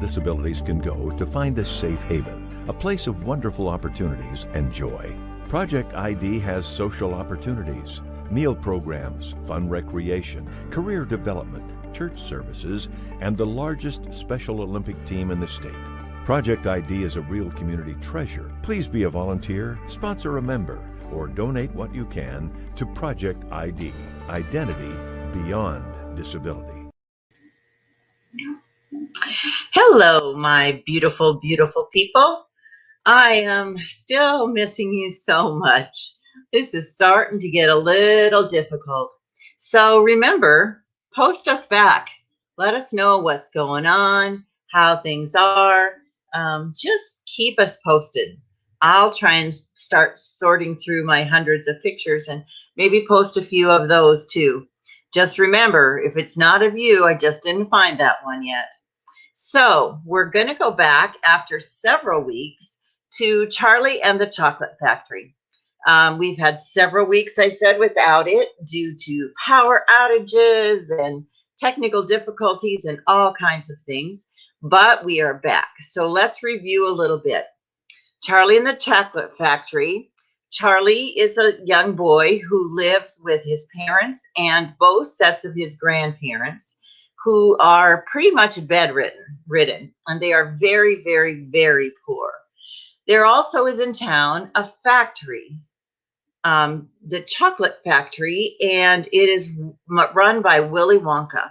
disabilities can go to find a safe haven, a place of wonderful opportunities and joy. Project ID has social opportunities, meal programs, fun recreation, career development, church services, and the largest Special Olympic team in the state. Project ID is a real community treasure. Please be a volunteer, sponsor a member, or donate what you can to Project ID, Identity Beyond Disability. Hello, my beautiful, beautiful people. I am still missing you so much. This is starting to get a little difficult. So remember, post us back. Let us know what's going on, how things are. Just keep us posted. I'll try and start sorting through my hundreds of pictures and maybe post a few of those too. Just remember, if it's not of you, I just didn't find that one yet. So we're going to go back after several weeks to Charlie and the Chocolate Factory. We've had several weeks, I said, without it due to power outages and technical difficulties and all kinds of things, but we are back. So let's review a little bit. Charlie and the Chocolate Factory. Charlie is a young boy who lives with his parents and both sets of his grandparents, who are pretty much bedridden, and they are very, very, very poor. There also is in town a factory, the Chocolate Factory, and it is run by Willy Wonka.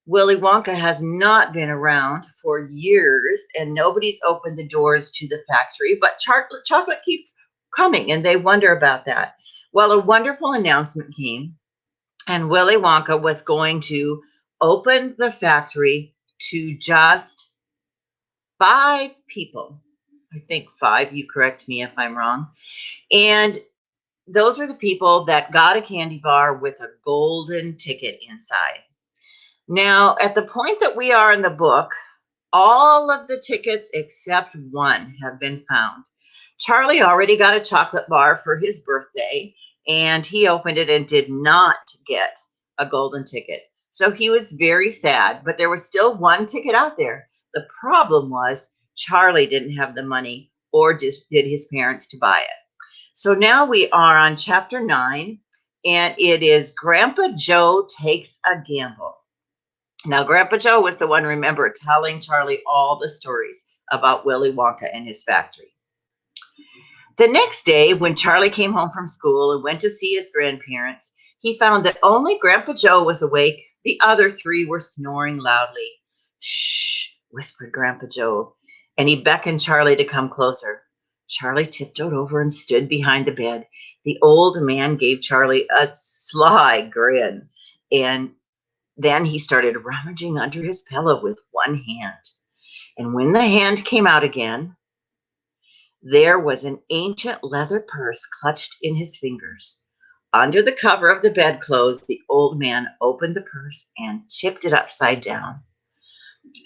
Willy Wonka has not been around for years, and nobody's opened the doors to the factory, but chocolate keeps coming, and they wonder about that. Well, a wonderful announcement came, and Willy Wonka was going to open the factory to just 5 people. I think 5, you correct me if I'm wrong. And those are the people that got a candy bar with a golden ticket inside. Now, at the point that we are in the book, all of the tickets except one have been found. Charlie already got a chocolate bar for his birthday, and he opened it and did not get a golden ticket. So he was very sad, but there was still one ticket out there. The problem was Charlie didn't have the money or just did his parents to buy it. So now we are on chapter 9, and it is Grandpa Joe Takes a Gamble. Now, Grandpa Joe was the one, remember, telling Charlie all the stories about Willy Wonka and his factory. The next day, when Charlie came home from school and went to see his grandparents, he found that only Grandpa Joe was awake. The other 3 were snoring loudly. "Shh," whispered Grandpa Joe, and he beckoned Charlie to come closer. Charlie tiptoed over and stood behind the bed. The old man gave Charlie a sly grin, and then he started rummaging under his pillow with one hand. And when the hand came out again, there was an ancient leather purse clutched in his fingers. Under the cover of the bedclothes, the old man opened the purse and tipped it upside down.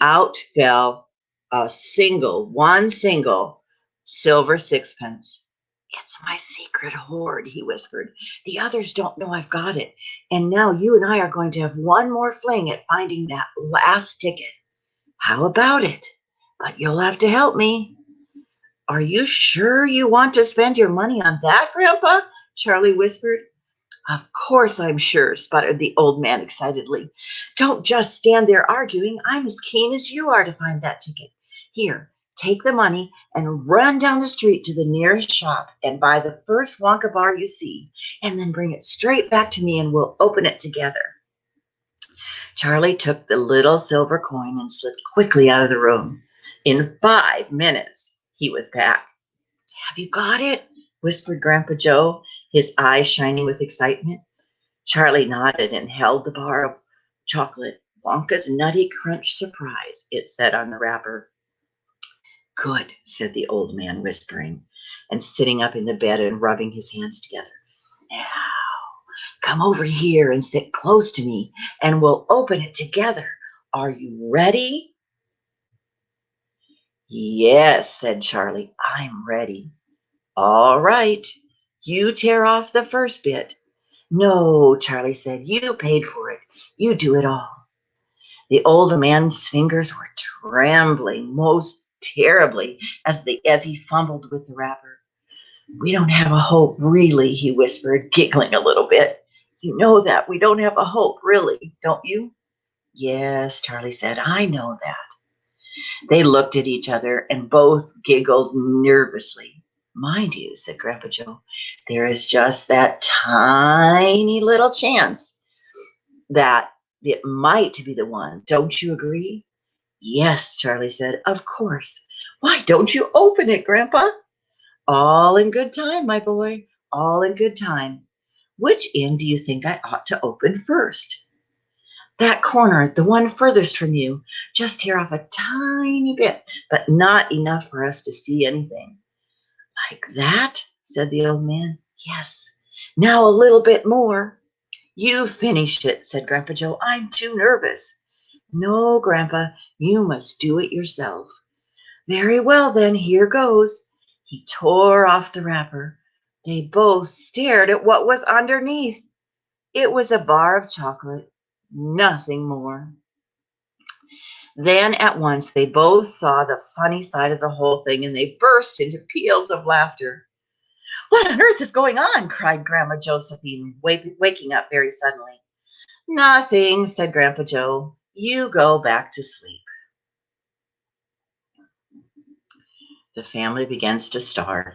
Out fell one single silver sixpence. "It's my secret hoard," he whispered. "The others don't know I've got it. And now you and I are going to have one more fling at finding that last ticket. How about it? But you'll have to help me." "Are you sure you want to spend your money on that, Grandpa?" Charlie whispered. "Of course I'm sure," sputtered the old man excitedly. "Don't just stand there arguing. I'm as keen as you are to find that ticket. Here, take the money and run down the street to the nearest shop and buy the first Wonka bar you see, and then bring it straight back to me and we'll open it together." Charlie took the little silver coin and slipped quickly out of the room. In 5 minutes, he was back. "Have you got it?" whispered Grandpa Joe, his eyes shining with excitement. Charlie nodded and held the bar of chocolate. "Wonka's Nutty Crunch Surprise," it said on the wrapper. "Good," said the old man, whispering and sitting up in the bed and rubbing his hands together. "Now, come over here and sit close to me, and we'll open it together. Are you ready?" "Yes," said Charlie, "I'm ready." "All right, you tear off the first bit." "No," Charlie said, "you paid for it. You do it all." The old man's fingers were trembling most terribly as he fumbled with the wrapper. "We don't have a hope, really," he whispered, giggling a little bit. "You know that we don't have a hope, really, don't you?" "Yes," Charlie said, "I know that." They looked at each other and both giggled nervously. "Mind you," said Grandpa Joe, "there is just that tiny little chance that it might be the one. Don't you agree?" "Yes," Charlie said, "of course. Why don't you open it, Grandpa?" "All in good time, my boy, all in good time. Which end do you think I ought to open first?" "That corner, the one furthest from you. Just tear off a tiny bit, but not enough for us to see anything." "Like that?" said the old man. "Yes. Now a little bit more." "You finished it," said Grandpa Joe. "I'm too nervous." "No, Grandpa, you must do it yourself." "Very well, then, here goes." He tore off the wrapper. They both stared at what was underneath. It was a bar of chocolate, nothing more. Then at once they both saw the funny side of the whole thing and they burst into peals of laughter. "What on earth is going on?" cried Grandma Josephine, waking up very suddenly. "Nothing," said Grandpa Joe. "You go back to sleep." The family begins to starve.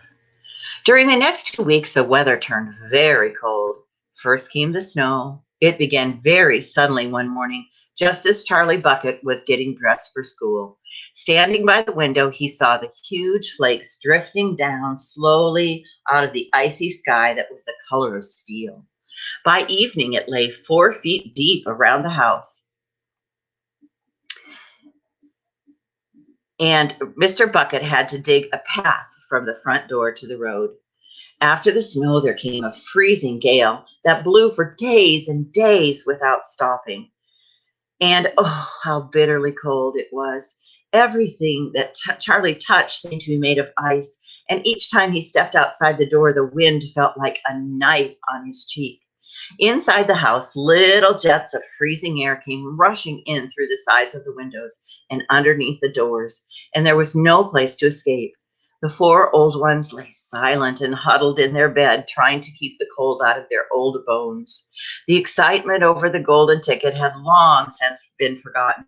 During the next 2 weeks, the weather turned very cold. First came the snow. It began very suddenly one morning, just as Charlie Bucket was getting dressed for school. Standing by the window, he saw the huge flakes drifting down slowly out of the icy sky that was the color of steel. By evening, it lay 4 feet deep around the house. And Mr. Bucket had to dig a path from the front door to the road. After the snow, there came a freezing gale that blew for days and days without stopping. And oh, how bitterly cold it was. Everything that Charlie touched seemed to be made of ice. And each time he stepped outside the door, the wind felt like a knife on his cheek. Inside the house, little jets of freezing air came rushing in through the sides of the windows and underneath the doors, and there was no place to escape. The four old ones lay silent and huddled in their bed, trying to keep the cold out of their old bones. The excitement over the golden ticket had long since been forgotten.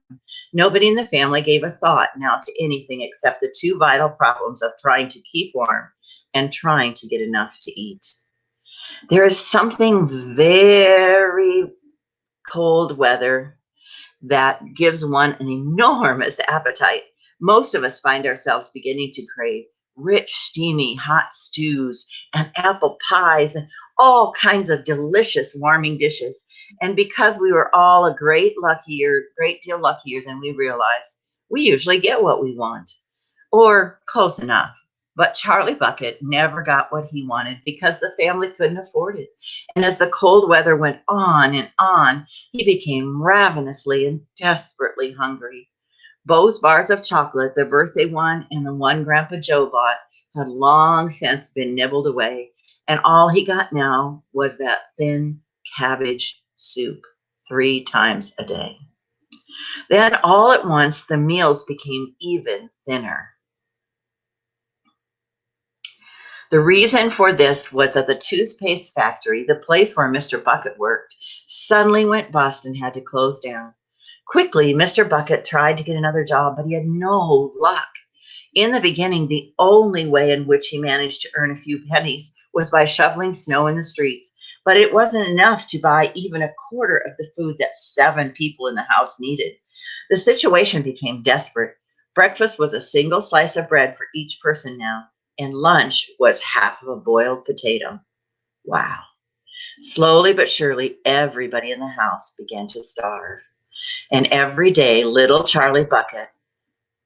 Nobody in the family gave a thought now to anything except the two vital problems of trying to keep warm and trying to get enough to eat. There is something very cold weather that gives one an enormous appetite. Most of us find ourselves beginning to crave rich, steamy, hot stews and apple pies and all kinds of delicious warming dishes. And because we were all a great deal luckier than we realized, we usually get what we want, or close enough. But Charlie Bucket never got what he wanted because the family couldn't afford it. And as the cold weather went on, he became ravenously and desperately hungry. Both bars of chocolate, the birthday one and the one Grandpa Joe bought, had long since been nibbled away, and all he got now was that thin cabbage soup 3 times a day. Then all at once, the meals became even thinner. The reason for this was that the toothpaste factory, the place where Mr. Bucket worked, suddenly went bust and had to close down. Quickly, Mr. Bucket tried to get another job, but he had no luck. In the beginning, the only way in which he managed to earn a few pennies was by shoveling snow in the streets, but it wasn't enough to buy even a quarter of the food that 7 people in the house needed. The situation became desperate. Breakfast was a single slice of bread for each person now, and lunch was half of a boiled potato. Wow. Slowly but surely, everybody in the house began to starve. And every day, little Charlie Bucket,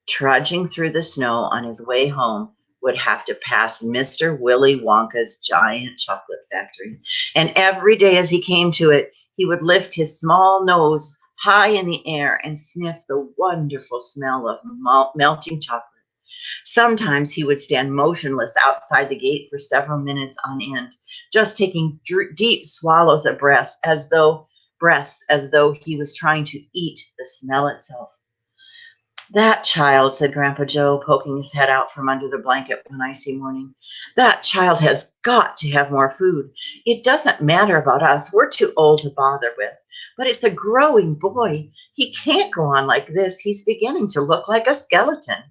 trudging through the snow on his way home, would have to pass Mr. Willy Wonka's giant chocolate factory. And every day as he came to it, he would lift his small nose high in the air and sniff the wonderful smell of melting chocolate. Sometimes he would stand motionless outside the gate for several minutes on end, just taking deep swallows of breath as though breaths as though he was trying to eat the smell itself. "That child," said Grandpa Joe, poking his head out from under the blanket one icy morning. "That child has got to have more food. It doesn't matter about us. We're too old to bother with. But it's a growing boy. He can't go on like this. He's beginning to look like a skeleton."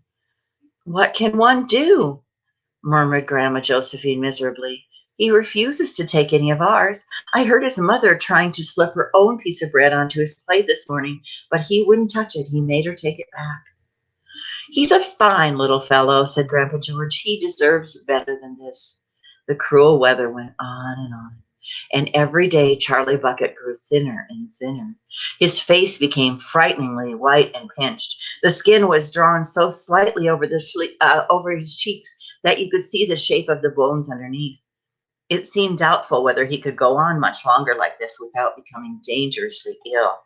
"What can one do?" murmured Grandma Josephine miserably. "He refuses to take any of ours. I heard his mother trying to slip her own piece of bread onto his plate this morning, but he wouldn't touch it. He made her take it back." "He's a fine little fellow," said Grandpa George. "He deserves better than this." The cruel weather went on, and every day Charlie Bucket grew thinner and thinner. His face became frighteningly white and pinched. The skin was drawn so slightly over over his cheeks that you could see the shape of the bones underneath. It seemed doubtful whether he could go on much longer like this without becoming dangerously ill.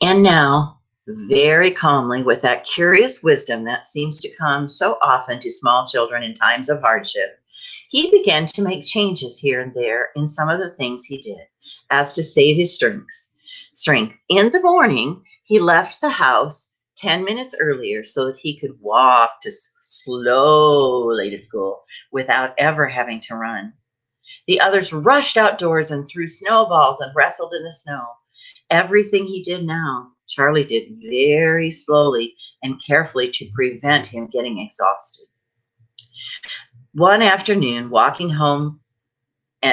And now, very calmly, with that curious wisdom that seems to come so often to small children in times of hardship, he began to make changes here and there in some of the things he did, as to save his strength. In the morning, he left the house 10 minutes earlier so that he could walk slowly to school without ever having to run. The others rushed outdoors and threw snowballs and wrestled in the snow. Everything he did now, Charlie did very slowly and carefully to prevent him getting exhausted. One afternoon, walking home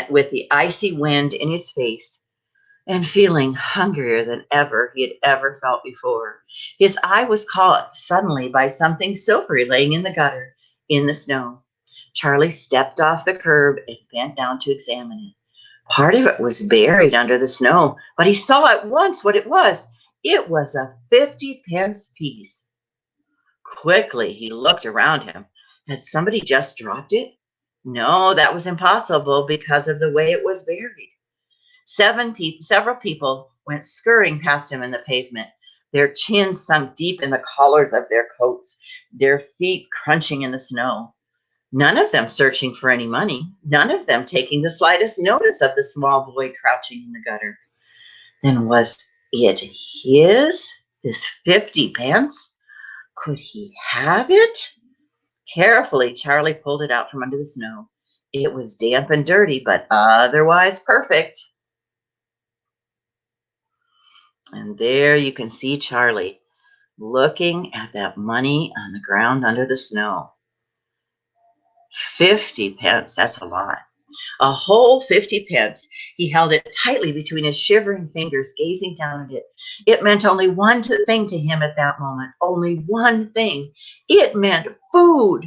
with the icy wind in his face and feeling hungrier than ever he had ever felt before, his eye was caught suddenly by something silvery laying in the gutter in the snow. Charlie stepped off the curb and bent down to examine it. Part of it was buried under the snow, but he saw at once what it was. It was a 50-pence piece. Quickly, he looked around him. Had somebody just dropped it? No, that was impossible because of the way it was buried. Several people went scurrying past him in the pavement, their chins sunk deep in the collars of their coats, their feet crunching in the snow. None of them searching for any money, none of them taking the slightest notice of the small boy crouching in the gutter. Then was it his, this 50 pence? Could he have it? Carefully, Charlie pulled it out from under the snow. It was damp and dirty, but otherwise perfect. And there you can see Charlie looking at that money on the ground under the snow. 50 pence, that's a lot. A whole 50 pence. He held it tightly between his shivering fingers, gazing down at it. It meant only one thing to him at that moment. Only one thing. It meant food.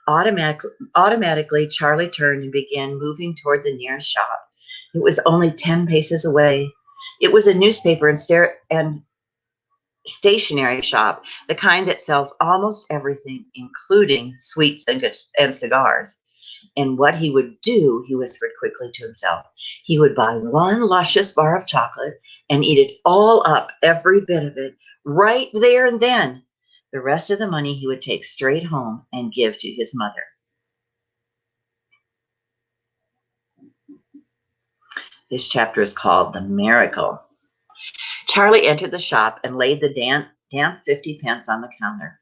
Automatically, Charlie turned and began moving toward the nearest shop. It was only 10 paces away. It was a newspaper and stationery shop, the kind that sells almost everything, including sweets and cigars. And what he would do, he whispered quickly to himself, he would buy one luscious bar of chocolate and eat it all up, every bit of it, right there and then. The rest of the money he would take straight home and give to his mother. This chapter is called The Miracle. Charlie entered the shop and laid the damp 50 pence on the counter.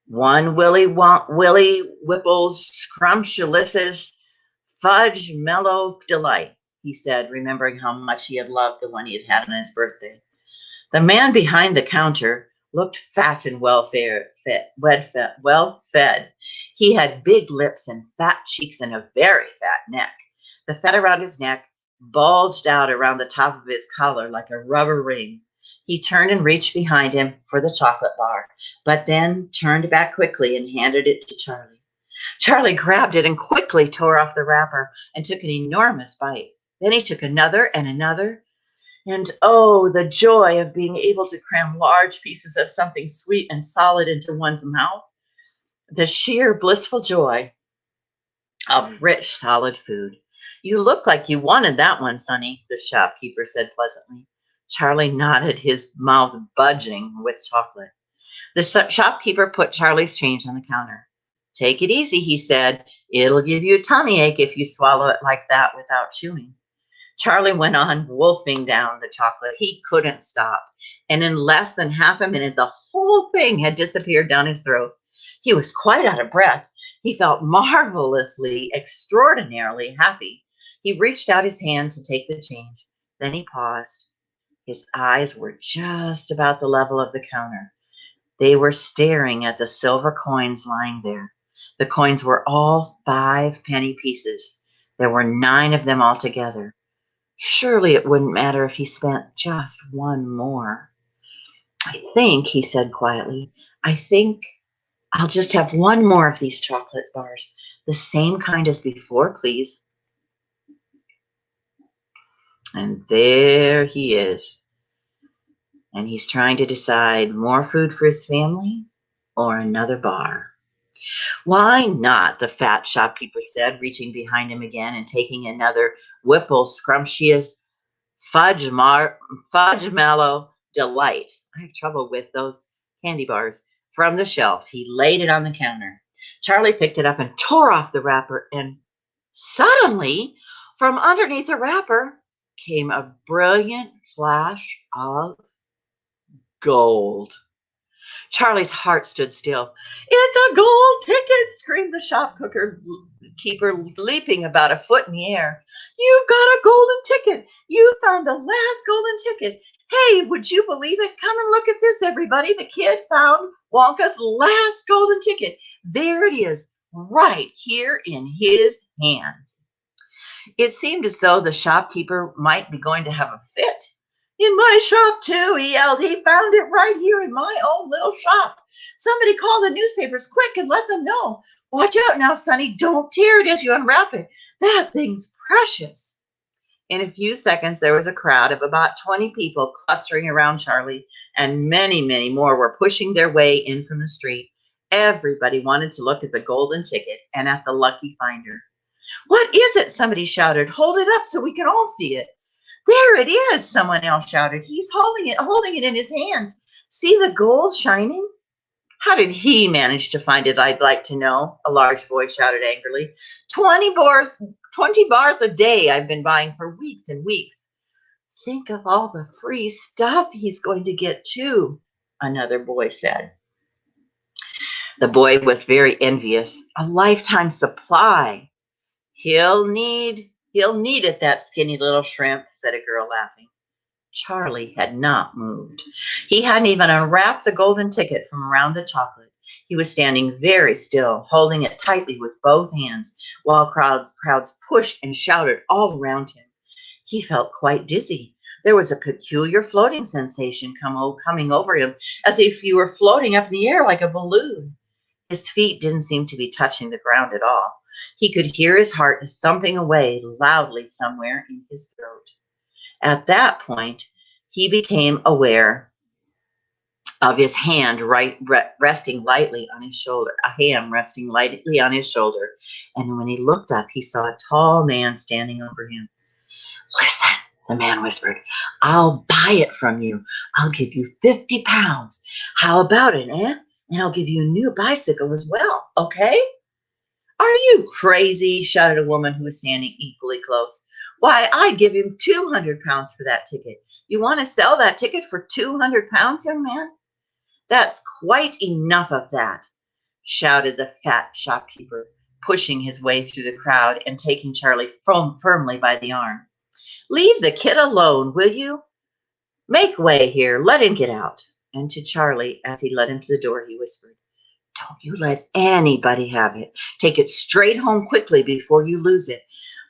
"One Willy Whipple's scrumptious fudge mellow delight," he said, remembering how much he had loved the one he had had on his birthday. The man behind the counter looked fat and well fed. He had big lips and fat cheeks and a very fat neck. The fat around his neck bulged out around the top of his collar like a rubber ring. He turned and reached behind him for the chocolate bar, but then turned back quickly and handed it to Charlie. Charlie grabbed it and quickly tore off the wrapper and took an enormous bite. Then he took another and another. And oh, the joy of being able to cram large pieces of something sweet and solid into one's mouth. The sheer blissful joy of rich, solid food. "You look like you wanted that one, Sonny," the shopkeeper said pleasantly. Charlie nodded, his mouth budging with chocolate. The shopkeeper put Charlie's change on the counter. "Take it easy," he said. "It'll give you a tummy ache if you swallow it like that without chewing." Charlie went on wolfing down the chocolate. He couldn't stop. And in less than half a minute, the whole thing had disappeared down his throat. He was quite out of breath. He felt marvelously, extraordinarily happy. He reached out his hand to take the change. Then he paused. His eyes were just about the level of the counter. They were staring at the silver coins lying there. The coins were all 5-penny pieces. There were 9 of them altogether. Surely it wouldn't matter if he spent just one more. I think, he said quietly, I think I'll just have one more of these chocolate bars. The same kind as before, please. And there he is. And he's trying to decide more food for his family or another bar. Why not? The fat shopkeeper said, reaching behind him again and taking another Whipple scrumptious fudge mallow delight. I have trouble with those candy bars. From the shelf, he laid it on the counter. Charlie picked it up and tore off the wrapper, and suddenly, from underneath the wrapper came a brilliant flash of gold. Charlie's heart stood still. It's a gold ticket, screamed the shopkeeper, leaping about a foot in the air. You've got a golden ticket. You found the last golden ticket. Hey, would you believe it? Come and look at this, everybody. The kid found Wonka's last golden ticket. There it is, right here in his hands. It seemed as though the shopkeeper might be going to have a fit. In my shop, too, he yelled. He found it right here in my own little shop. Somebody call the newspapers quick and let them know. Watch out now, Sonny. Don't tear it as you unwrap it. That thing's precious. In a few seconds, there was a crowd of about 20 people clustering around Charlie, and many, many more were pushing their way in from the street. Everybody wanted to look at the golden ticket and at the lucky finder. What is it? Somebody shouted. Hold it up so we can all see it. There it is, someone else shouted. He's holding it in his hands. See the gold shining? How did he manage to find it, I'd like to know, a large voice shouted angrily. 20 bars a day I've been buying for weeks and weeks. Think of all the free stuff he's going to get too, another boy said. The boy was very envious. A lifetime supply. He'll need it, that skinny little shrimp, said a girl, laughing. Charlie had not moved. He hadn't even unwrapped the golden ticket from around the chocolate. He was standing very still, holding it tightly with both hands, while crowds pushed and shouted all around him. He felt quite dizzy. There was a peculiar floating sensation coming over him, as if he were floating up in the air like a balloon. His feet didn't seem to be touching the ground at all. He could hear his heart thumping away loudly somewhere in his throat. At that point, he became aware of his hand resting lightly on his shoulder, a hand resting lightly on his shoulder. And when he looked up, he saw a tall man standing over him. Listen, the man whispered, I'll buy it from you. I'll give you 50 pounds. How about it, eh? And I'll give you a new bicycle as well, okay? Are you crazy? Shouted a woman who was standing equally close. Why, I'd give him 200 pounds for that ticket. You want to sell that ticket for 200 pounds, young man? That's quite enough of that, shouted the fat shopkeeper, pushing his way through the crowd and taking Charlie firmly by the arm. Leave the kid alone, will you? Make way here. Let him get out. And to Charlie, as he led him to the door, he whispered, Don't you let anybody have it. Take it straight home quickly before you lose it.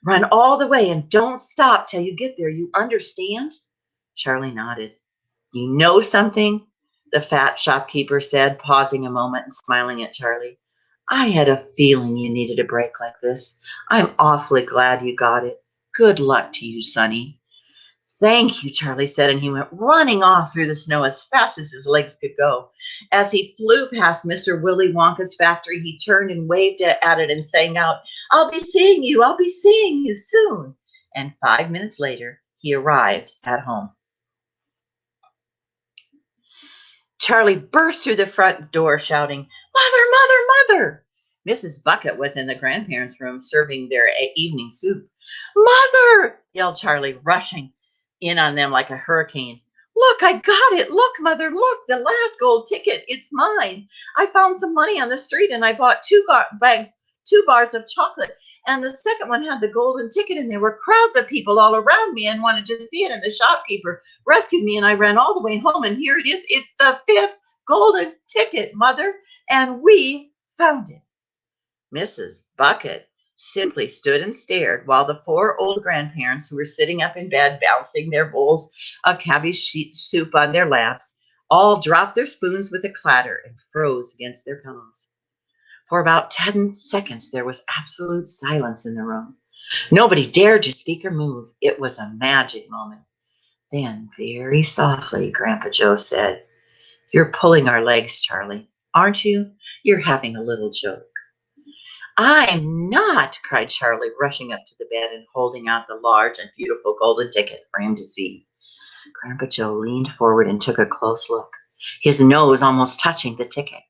Run all the way and don't stop till you get there. You understand? Charlie nodded. You know something? The fat shopkeeper said, pausing a moment and smiling at Charlie. I had a feeling you needed a break like this. I'm awfully glad you got it. Good luck to you, Sonny. Thank you, Charlie said, and he went running off through the snow as fast as his legs could go. As he flew past Mr. Willy Wonka's factory, he turned and waved at it and sang out, I'll be seeing you soon. And 5 minutes later, he arrived at home. Charlie burst through the front door shouting, Mother, Mother, Mother! Mrs. Bucket was in the grandparents' room serving their evening soup. Mother! Yelled Charlie, rushing in on them like a hurricane. Look, I got it. Look, Mother, look, the last gold ticket. It's mine. I found some money on the street and I bought two bars of chocolate. And the second one had the golden ticket, and there were crowds of people all around me and wanted to see it. And the shopkeeper rescued me, and I ran all the way home. And here it is. It's the fifth golden ticket, Mother, and we found it. Mrs. Bucket simply stood and stared while the four old grandparents, who were sitting up in bed bouncing their bowls of cabbage soup on their laps, all dropped their spoons with a clatter and froze against their pillows. For about 10 seconds, there was absolute silence in the room. Nobody dared to speak or move. It was a magic moment. Then, very softly, Grandpa Joe said, "You're pulling our legs, Charlie, aren't you? You're having a little joke." "I'm not," cried Charlie, rushing up to the bed and holding out the large and beautiful golden ticket for him to see. Grandpa Joe leaned forward and took a close look, his nose almost touching the ticket,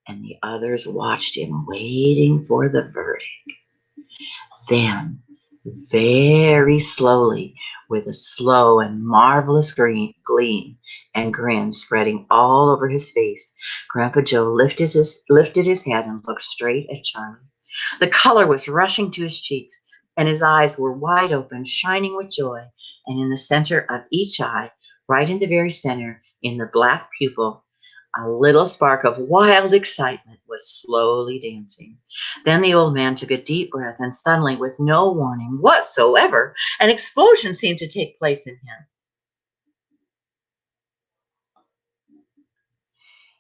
and the others watched him, waiting for the verdict. Then, very slowly, with a slow and marvelous gleam and grin spreading all over his face, Grandpa Joe lifted his head and looked straight at Charlie. The color was rushing to his cheeks, and his eyes were wide open, shining with joy, and in the center of each eye, right in the very center, in the black pupil, a little spark of wild excitement was slowly dancing. Then the old man took a deep breath, and suddenly, with no warning whatsoever, an explosion seemed to take place in him.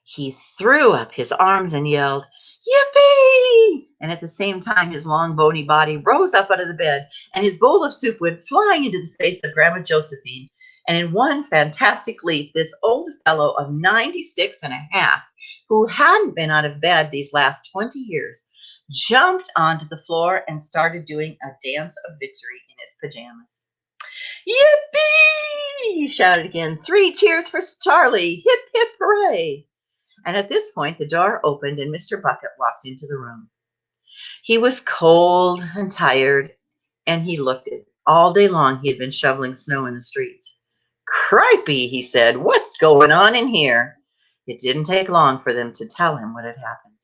He threw up his arms and yelled, "Yippee!" And at the same time, his long, bony body rose up out of the bed, and his bowl of soup went flying into the face of Grandma Josephine. And in one fantastic leap, this old fellow of 96 and a half, who hadn't been out of bed these last 20 years, jumped onto the floor and started doing a dance of victory in his pajamas. "Yippee!" he shouted again. "3 cheers for Charlie. Hip, hip, hooray." And at this point, the door opened and Mr. Bucket walked into the room. He was cold and tired, and he looked it. All day long, he had been shoveling snow in the streets. "Cripey," he said, "what's going on in here?" It didn't take long for them to tell him what had happened.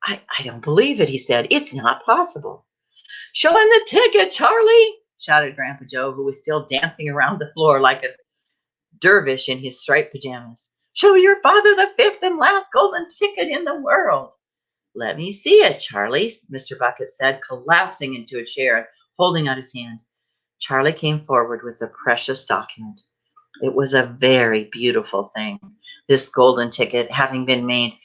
I don't believe it," he said. "It's not possible." "Show him the ticket, Charlie," shouted Grandpa Joe, who was still dancing around the floor like a dervish in his striped pajamas. "Show your father the fifth and last golden ticket in the world." "Let me see it, Charlie," Mr. Bucket said, collapsing into a chair and holding out his hand. Charlie came forward with the precious document. It was a very beautiful thing, this golden ticket, having been made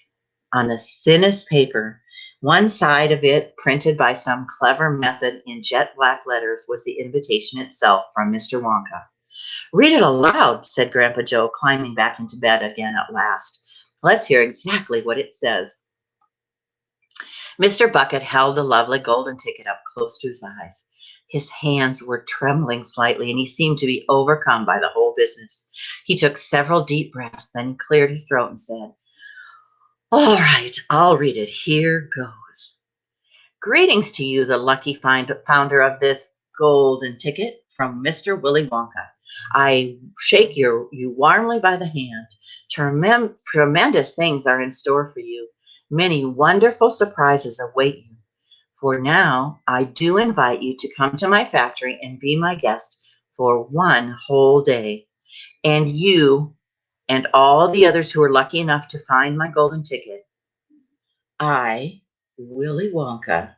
on the thinnest paper. One side of it, printed by some clever method in jet black letters, was the invitation itself from Mr. Wonka. "Read it aloud," said Grandpa Joe, climbing back into bed again at last. "Let's hear exactly what it says." Mr. Bucket held the lovely golden ticket up close to his eyes. His hands were trembling slightly, and he seemed to be overcome by the whole business. He took several deep breaths, then he cleared his throat and said, "All right, I'll read it. Here goes. Greetings to you, the lucky founder of this golden ticket, from Mr. Willy Wonka. I shake you warmly by the hand. Tremendous things are in store for you. Many wonderful surprises await you. For now, I do invite you to come to my factory and be my guest for one whole day. And you and all the others who are lucky enough to find my golden ticket, I, Willy Wonka,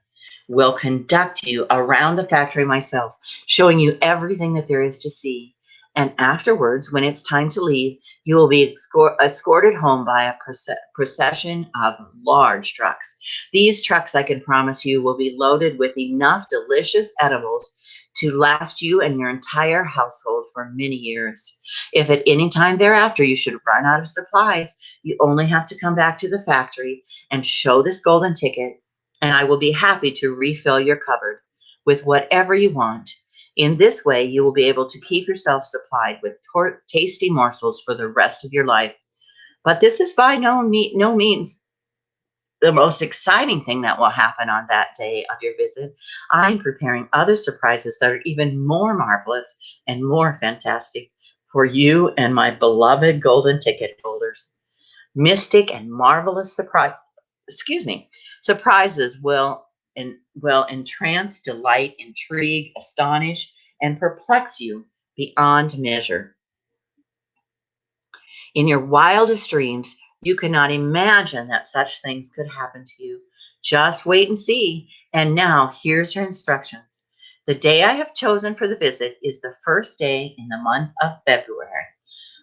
will conduct you around the factory myself, showing you everything that there is to see. And afterwards, when it's time to leave, you will be escorted home by a procession of large trucks. These trucks, I can promise you, will be loaded with enough delicious edibles to last you and your entire household for many years. If at any time thereafter you should run out of supplies, you only have to come back to the factory and show this golden ticket, and I will be happy to refill your cupboard with whatever you want. In this way, you will be able to keep yourself supplied with tasty morsels for the rest of your life. But this is by no means the most exciting thing that will happen on that day of your visit, I'm preparing other surprises that are even more marvelous and more fantastic for you and my beloved golden ticket holders. Mystic and marvelous surprises will entrance, delight, intrigue, astonish, and perplex you beyond measure. In your wildest dreams, you cannot imagine that such things could happen to you. Just wait and see. And now here's your instructions. The day I have chosen for the visit is the first day in the month of February.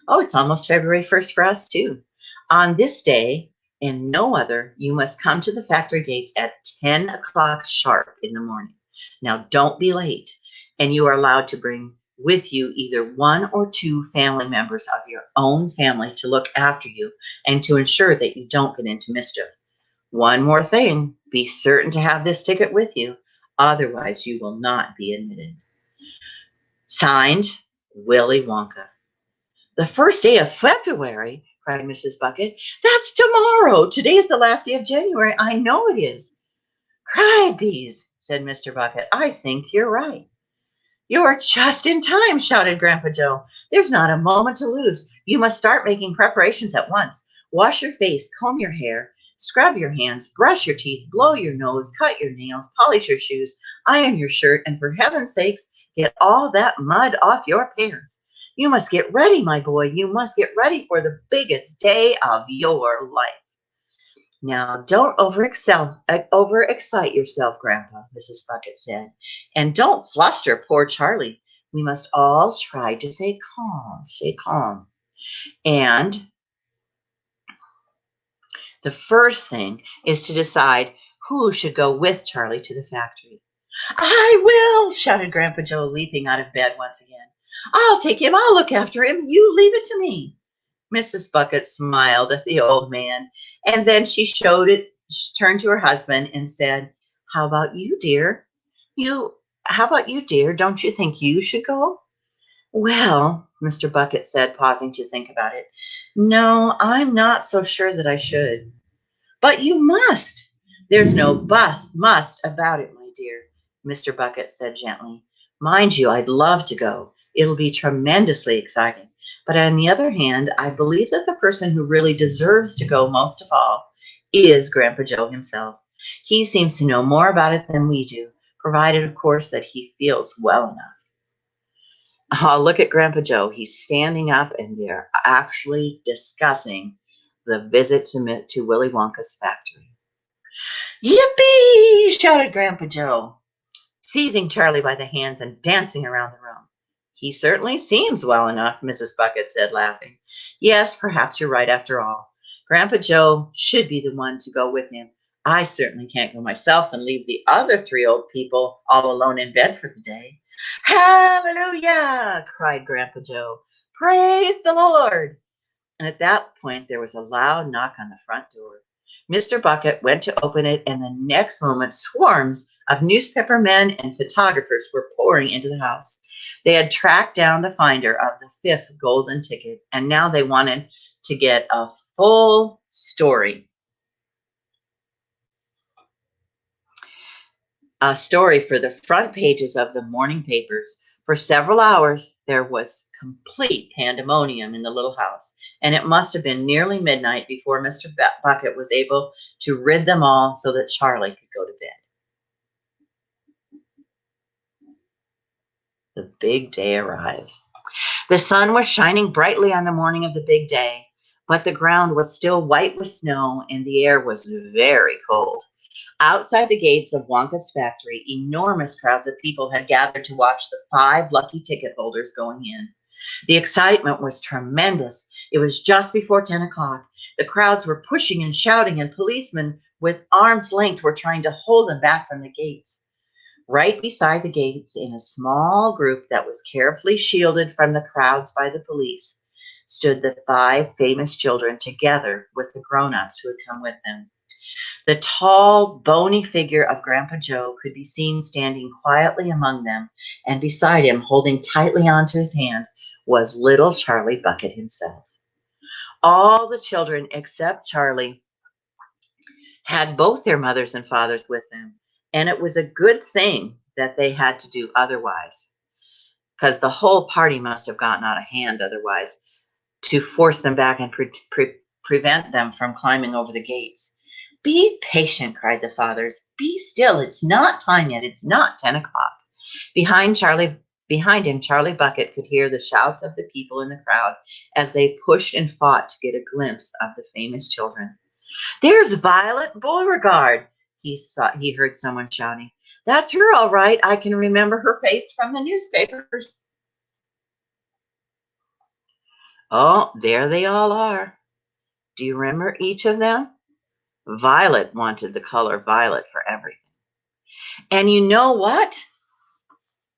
Oh, it's almost February 1st for us too. On this day and no other, you must come to the factory gates at 10 o'clock sharp in the morning. Now, don't be late, and you are allowed to bring with you either one or two family members of your own family to look after you and to ensure that you don't get into mischief. One more thing, be certain to have this ticket with you, otherwise you will not be admitted. Signed, Willy Wonka. The first day of February, cried Mrs. Bucket. That's tomorrow. Today is the last day of January. I know it is. Crybees, said Mr. Bucket. I think you're right. You're just in time, shouted Grandpa Joe. There's not a moment to lose. You must start making preparations at once. Wash your face, comb your hair, scrub your hands, brush your teeth, blow your nose, cut your nails, polish your shoes, iron your shirt, and for heaven's sakes, get all that mud off your pants. You must get ready, my boy. You must get ready for the biggest day of your life. Now, don't overexcite yourself, Grandpa, Mrs. Bucket said. And don't fluster poor Charlie. We must all try to stay calm. And the first thing is to decide who should go with Charlie to the factory. I will, shouted Grandpa Joe, leaping out of bed once again. I'll take him. I'll look after him. You leave it to me. Mrs. Bucket smiled at the old man, and then she turned to her husband and said, How about you, dear? Don't you think you should go? Well, Mr. Bucket said, pausing to think about it. No, I'm not so sure that I should. But you must. There's no must about it, my dear, Mr. Bucket said gently. Mind you, I'd love to go. It'll be tremendously exciting. But on the other hand, I believe that the person who really deserves to go most of all is Grandpa Joe himself. He seems to know more about it than we do, provided, of course, that he feels well enough. Oh, look at Grandpa Joe. He's standing up, and they're actually discussing the visit to Willy Wonka's factory. Yippee! Shouted Grandpa Joe, seizing Charlie by the hands and dancing around the room. He certainly seems well enough, Mrs. Bucket said, laughing. Yes, perhaps you're right after all. Grandpa Joe should be the one to go with him. I certainly can't go myself and leave the other three old people all alone in bed for the day. Hallelujah! Cried Grandpa Joe. Praise the Lord! And at that point, there was a loud knock on the front door. Mr. Bucket went to open it, and the next moment, swarms of newspaper men and photographers were pouring into the house. They had tracked down the finder of the fifth golden ticket, and now they wanted to get a full story. A story for the front pages of the morning papers. For several hours, there was complete pandemonium in the little house, and it must have been nearly midnight before Mr. Bucket was able to rid them all so that Charlie could go to bed. The big day arrives. The sun was shining brightly on the morning of the big day, but the ground was still white with snow and the air was very cold. Outside the gates of Wonka's factory, enormous crowds of people had gathered to watch the 5 lucky ticket holders going in. The excitement was tremendous. It was just before 10 o'clock. The crowds were pushing and shouting, and policemen with arm's length were trying to hold them back from the gates. Right beside the gates, in a small group that was carefully shielded from the crowds by the police, stood the 5 famous children together with the grown-ups who had come with them. The tall, bony figure of Grandpa Joe could be seen standing quietly among them, and beside him, holding tightly onto his hand, was little Charlie Bucket himself. All the children except Charlie had both their mothers and fathers with them. And it was a good thing that they had to do otherwise, because the whole party must have gotten out of hand otherwise, to force them back and prevent them from climbing over the gates. Be patient, cried the fathers. Be still. It's not time yet. It's not 10 o'clock. Behind him, Charlie Bucket could hear the shouts of the people in the crowd as they pushed and fought to get a glimpse of the famous children. There's Violet Beauregard, he heard someone shouting. That's her, all right. I can remember her face from the newspapers. Oh, there they all are. Do you remember each of them? Violet wanted the color violet for everything. And you know what?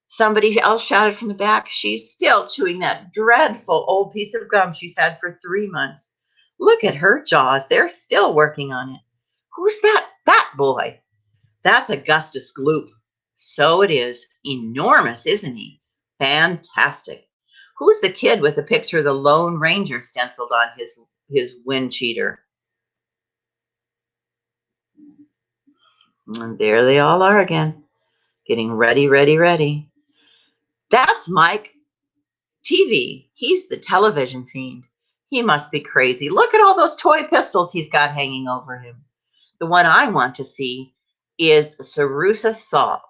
Somebody else shouted from the back. She's still chewing that dreadful old piece of gum she's had for 3 months. Look at her jaws. They're still working on it. Who's that fat boy? That's Augustus Gloop. So it is. Enormous, isn't he? Fantastic. Who's the kid with the picture of the Lone Ranger stenciled on his wind cheater? And there they all are again, getting ready, ready, ready. That's Mike TV. He's the television fiend. He must be crazy. Look at all those toy pistols he's got hanging over him. The one I want to see is Sarusa Salt.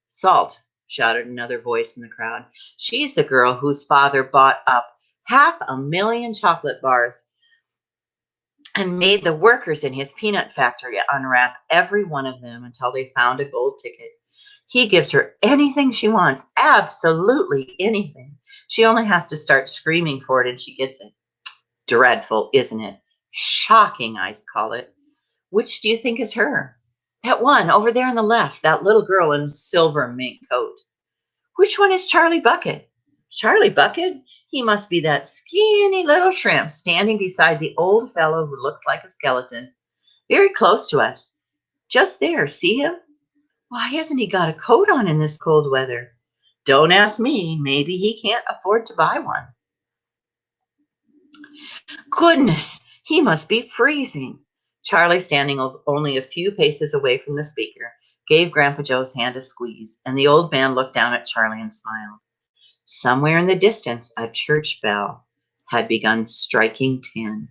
Salt, shouted another voice in the crowd. She's the girl whose father bought up 500,000 chocolate bars and made the workers in his peanut factory unwrap every one of them until they found a gold ticket. He gives her anything she wants, absolutely anything. She only has to start screaming for it and she gets it. Dreadful, isn't it? Shocking, I call it. Which do you think is her? That one over there on the left, that little girl in a silver mink coat. Which one is Charlie Bucket? Charlie Bucket? He must be that skinny little shrimp standing beside the old fellow who looks like a skeleton. Very close to us. Just there, see him? Why hasn't he got a coat on in this cold weather? Don't ask me. Maybe he can't afford to buy one. Goodness, he must be freezing. Charlie, standing only a few paces away from the speaker, gave Grandpa Joe's hand a squeeze, and the old man looked down at Charlie and smiled. Somewhere in the distance, a church bell had begun striking 10.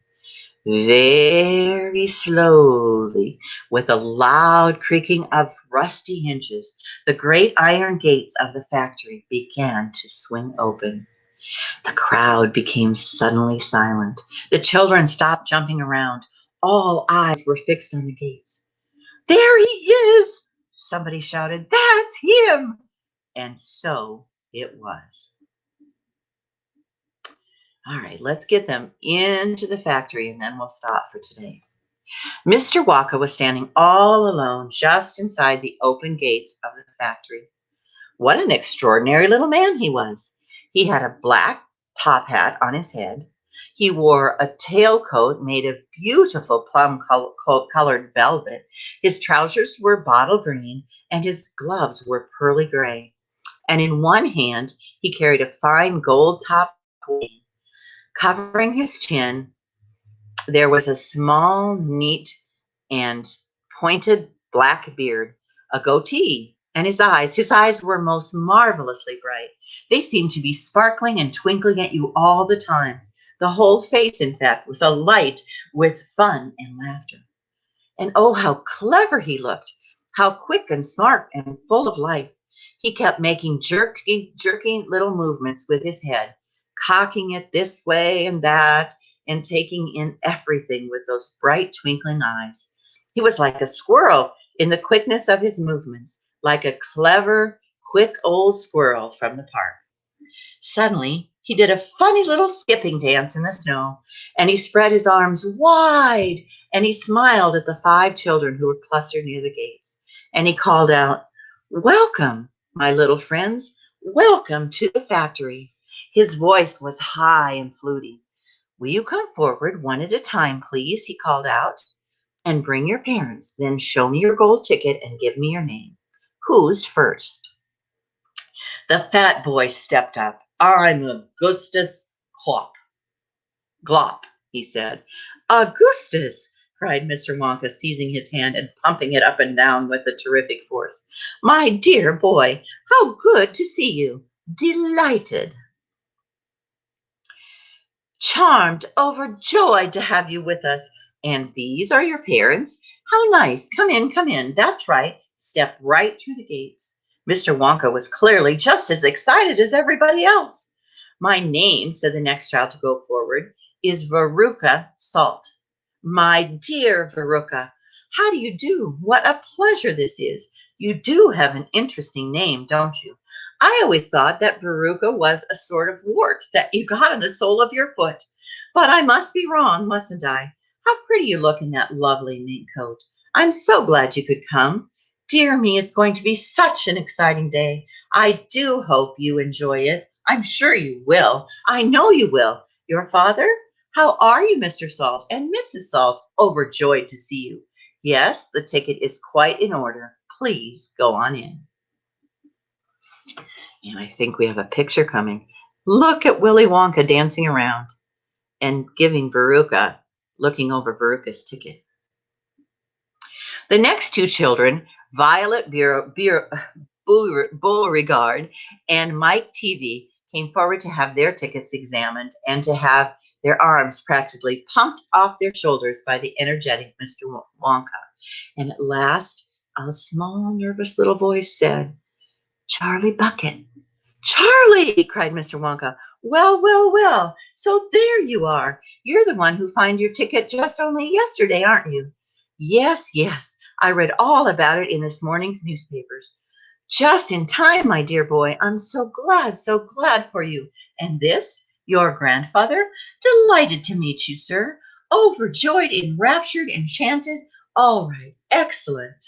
Very slowly, with a loud creaking of rusty hinges, the great iron gates of the factory began to swing open. The crowd became suddenly silent. The children stopped jumping around. All eyes were fixed on the gates. There he is, somebody shouted. That's him. And so it was. All right, let's get them into the factory and then we'll stop for today. Mr. Wonka was standing all alone just inside the open gates of the factory. What an extraordinary little man he was. He had a black top hat on his head. He wore a tailcoat made of beautiful plum-colored velvet. His trousers were bottle green and his gloves were pearly gray. And in one hand, he carried a fine gold-topped wing. Covering his chin, there was a small, neat, and pointed black beard, a goatee, and his eyes were most marvelously bright. They seemed to be sparkling and twinkling at you all the time. The whole face, in fact, was alight with fun and laughter. And oh, how clever he looked, how quick and smart and full of life. He kept making jerky little movements with his head, cocking it this way and that, and taking in everything with those bright twinkling eyes. He was like a squirrel in the quickness of his movements, like a clever, quick old squirrel from the park. Suddenly, he did a funny little skipping dance in the snow, and he spread his arms wide, and he smiled at the 5 children who were clustered near the gates, and he called out, "Welcome, my little friends, welcome to the factory." His voice was high and fluty. "Will you come forward one at a time, please?" he called out. "And bring your parents, then show me your gold ticket and give me your name. Who's first?" The fat boy stepped up. "I'm Augustus Glop, he said. "Augustus, cried Mr. Wonka, seizing his hand and pumping it up and down with a terrific force. My dear boy, how good to see you. Delighted. Charmed, overjoyed to have you with us. And these are your parents? How nice. Come in, come in. That's right. Step right through the gates. Mr. Wonka was clearly just as excited as everybody else. My name, said the next child to go forward, is Veruca Salt. My dear Veruca, how do you do? What a pleasure this is. You do have an interesting name, don't you? I always thought that Veruca was a sort of wart that you got on the sole of your foot. But I must be wrong, mustn't I? How pretty you look in that lovely mink coat. I'm so glad you could come. Dear me, it's going to be such an exciting day. I do hope you enjoy it. I'm sure you will. I know you will. Your father? How are you, Mr. Salt and Mrs. Salt? Overjoyed to see you. Yes, the ticket is quite in order. Please go on in. And I think we have a picture coming. Look at Willy Wonka dancing around and giving Veruca, looking over Veruca's ticket. The next two children, Violet Beauregard and Mike TV, came forward to have their tickets examined and to have their arms practically pumped off their shoulders by the energetic Mr. Wonka. And at last, a small, nervous little voice said, Charlie Bucket. Charlie, cried Mr. Wonka. Well, well, well. So there you are. You're the one who found your ticket just only yesterday, aren't you? Yes, yes. I read all about it in this morning's newspapers. Just in time, my dear boy. I'm so glad for you. And this, your grandfather? Delighted to meet you, sir. Overjoyed, enraptured, enchanted. All right, excellent.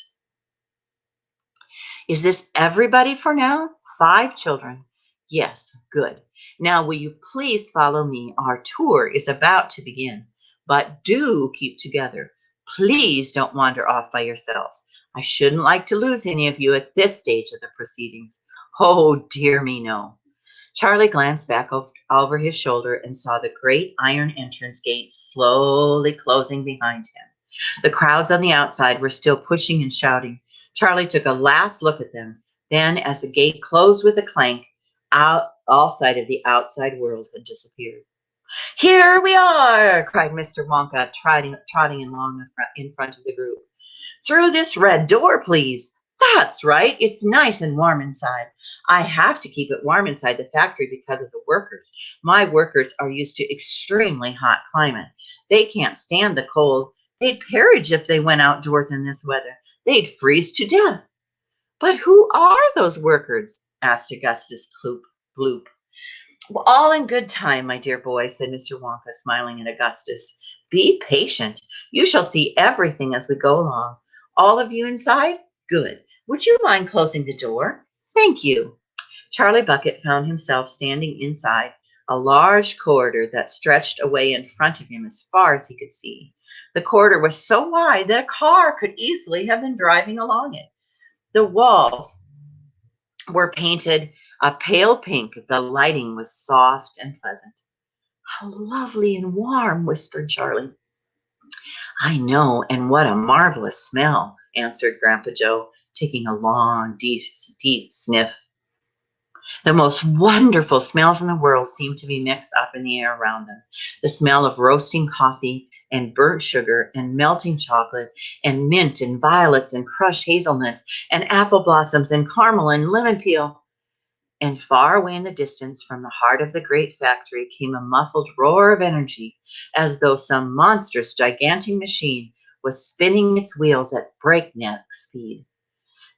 Is this everybody for now? 5 children. Yes, good. Now, will you please follow me? Our tour is about to begin, but do keep together. Please don't wander off by yourselves. I shouldn't like to lose any of you at this stage of the proceedings. Oh, dear me, no. Charlie glanced back over his shoulder and saw the great iron entrance gate slowly closing behind him. The crowds on the outside were still pushing and shouting. Charlie took a last look at them. Then, as the gate closed with a clank, all sight of the outside world had disappeared. Here we are, cried Mr. Wonka, trotting along in front of the group. Through this red door, please. That's right. It's nice and warm inside. I have to keep it warm inside the factory because of the workers. My workers are used to extremely hot climate. They can't stand the cold. They'd perish if they went outdoors in this weather. They'd freeze to death. But who are those workers? Asked Augustus Gloop. Well, all in good time, my dear boy, said Mr. Wonka, smiling at Augustus. Be patient. You shall see everything as we go along. All of you inside? Good. Would you mind closing the door? Thank you. Charlie Bucket found himself standing inside a large corridor that stretched away in front of him as far as he could see. The corridor was so wide that a car could easily have been driving along it. The walls were painted a pale pink. The lighting was soft and pleasant. How lovely and warm, whispered Charlie. I know, and what a marvelous smell, answered Grandpa Joe, taking a long, deep sniff. The most wonderful smells in the world seemed to be mixed up in the air around them. The smell of roasting coffee and burnt sugar and melting chocolate and mint and violets and crushed hazelnuts and apple blossoms and caramel and lemon peel. And far away in the distance from the heart of the great factory came a muffled roar of energy, as though some monstrous, gigantic machine was spinning its wheels at breakneck speed.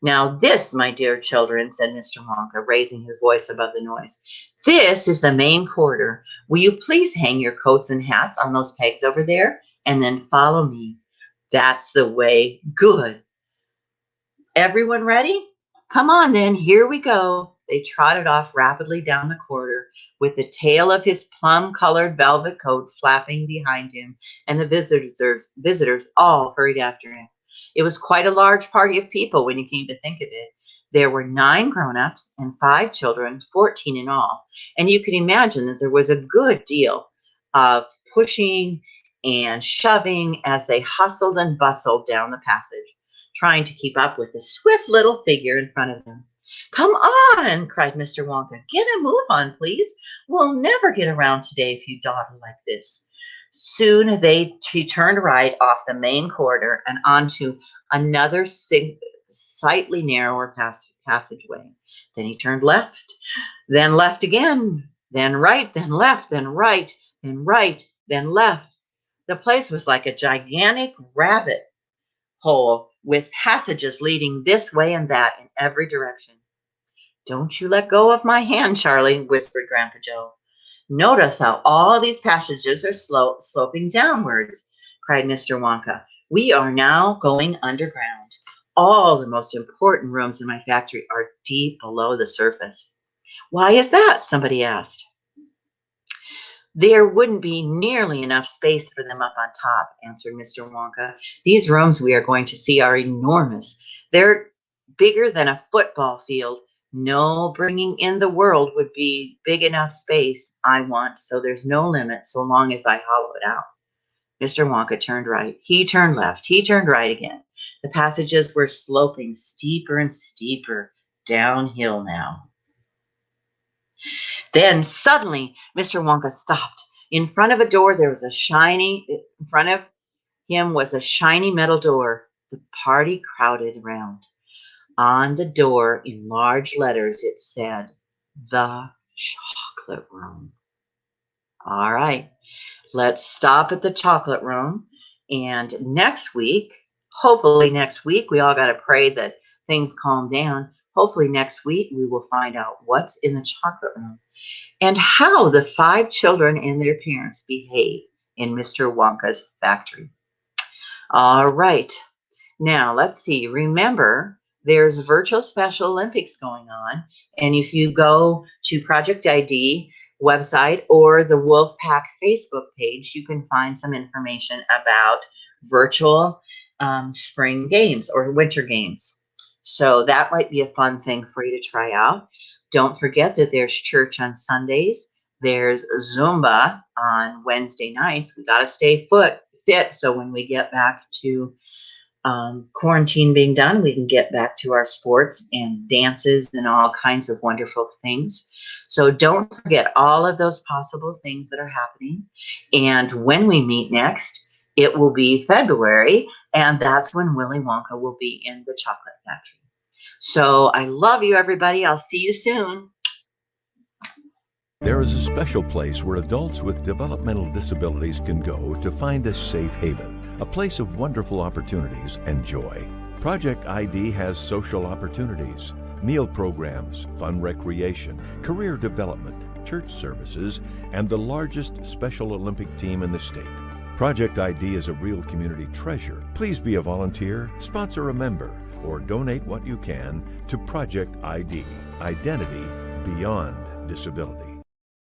Now this, my dear children, said Mr. Wonka, raising his voice above the noise, this is the main corridor. Will you please hang your coats and hats on those pegs over there, and then follow me? That's the way. Good. Everyone ready? Come on then, here we go. They trotted off rapidly down the corridor with the tail of his plum-colored velvet coat flapping behind him, and the visitors all hurried after him. It was quite a large party of people when you came to think of it. There were 9 grown-ups and 5 children, 14 in all, and you can imagine that there was a good deal of pushing and shoving as they hustled and bustled down the passage, trying to keep up with the swift little figure in front of them. "Come on," cried Mr. Wonka. "Get a move on, please. We'll never get around today if you dawdle like this." Soon he turned right off the main corridor and onto another slightly narrower passageway. Then he turned left, then left again, then right, then left, then right, then right, then left. The place was like a gigantic rabbit hole with passages leading this way and that in every direction. "Don't you let go of my hand, Charlie," whispered Grandpa Joe. "Notice how all these passages are sloping downwards," cried Mr. Wonka. "We are now going underground. All the most important rooms in my factory are deep below the surface." "Why is that?" somebody asked. "There wouldn't be nearly enough space for them up on top," answered Mr. Wonka. "These rooms we are going to see are enormous. They're bigger than a football field. No bringing in the world would be big enough space I want, so there's no limit so long as I hollow it out." Mr. Wonka turned right. He turned left. He turned right again. The passages were sloping steeper and steeper downhill now. Then suddenly, Mr. Wonka stopped. In front of him was a shiny metal door. The party crowded around. On the door, in large letters, it said, "The Chocolate Room." All right, let's stop at the chocolate room. And next week, hopefully next week, we all got to pray that things calm down. Hopefully next week, we will find out what's in the chocolate room and how the 5 children and their parents behave in Mr. Wonka's factory. All right, now let's see. Remember, there's virtual Special Olympics going on. And if you go to Project ID website or the Wolfpack Facebook page, you can find some information about virtual spring games or winter games. So that might be a fun thing for you to try out. Don't forget that there's church on Sundays. There's Zumba on Wednesday nights. We got to stay fit so when we get back to quarantine being done, we can get back to our sports and dances and all kinds of wonderful things. So don't forget all of those possible things that are happening. And when we meet next, it will be February, and that's when Willy Wonka will be in the chocolate factory. So I love you, everybody. I'll see you soon. There is a special place where adults with developmental disabilities can go to find a safe haven, a place of wonderful opportunities and joy. Project ID has social opportunities, meal programs, fun recreation, career development, church services, and the largest Special Olympic team in the state. Project ID is a real community treasure. Please be a volunteer, sponsor a member, or donate what you can to Project ID, Identity Beyond Disability.